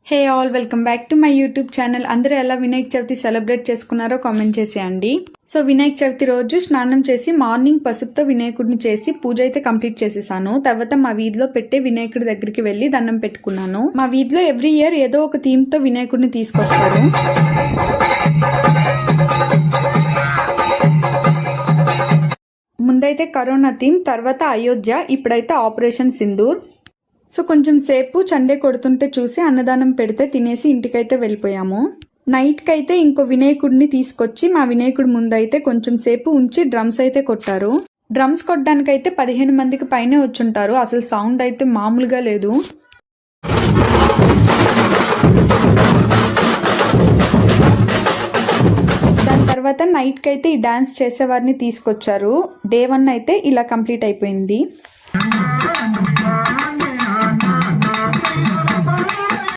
Hey all welcome back to my YouTube channel. అందరూ ఎలా Vinayaka Chavithi celebrate చేసుకున్నారో కామెంట్ చేసేయండి. సో వినాయక చవితి రోజు స్నానం చేసి మార్నింగ్ పసుపుతో వినాయకుడిని చేసి పూజ అయితే కంప్లీట్ చేసేసాను. తర్వాత మా వీధిలో పెట్టే వినాయకుడి దగ్గరికి వెళ్ళి దండం పెట్టుకున్నాను. మా వీధిలో ఎవ్రీ ఇయర్ ఏదో ఒక థీమ్ తో వినాయకుడిని తీసుకొస్తారు. ముందైతే కరోనా థీమ్, తర్వాత అయోధ్య, ఇప్పుడైతే ఆపరేషన్ సింధూర్. సో కొంచెం సేపు చండే కొడుతుంటే చూసి అన్నదానం పెడితే తినేసి ఇంటికైతే వెళ్ళిపోయాము. నైట్కి అయితే ఇంకో వినాయకుడిని తీసుకొచ్చి మా వినాయకుడి ముందైతే కొంచెం సేపు ఉంచి డ్రమ్స్ అయితే కొట్టారు. డ్రమ్స్ కొట్టడానికైతే 15 మందికి పైనే వచ్చుంటారు. అసలు సౌండ్ అయితే మామూలుగా లేదు. దాని తర్వాత నైట్కి అయితే ఈ డాన్స్ చేసేవారిని తీసుకొచ్చారు. డే 1 అయితే ఇలా కంప్లీట్ అయిపోయింది.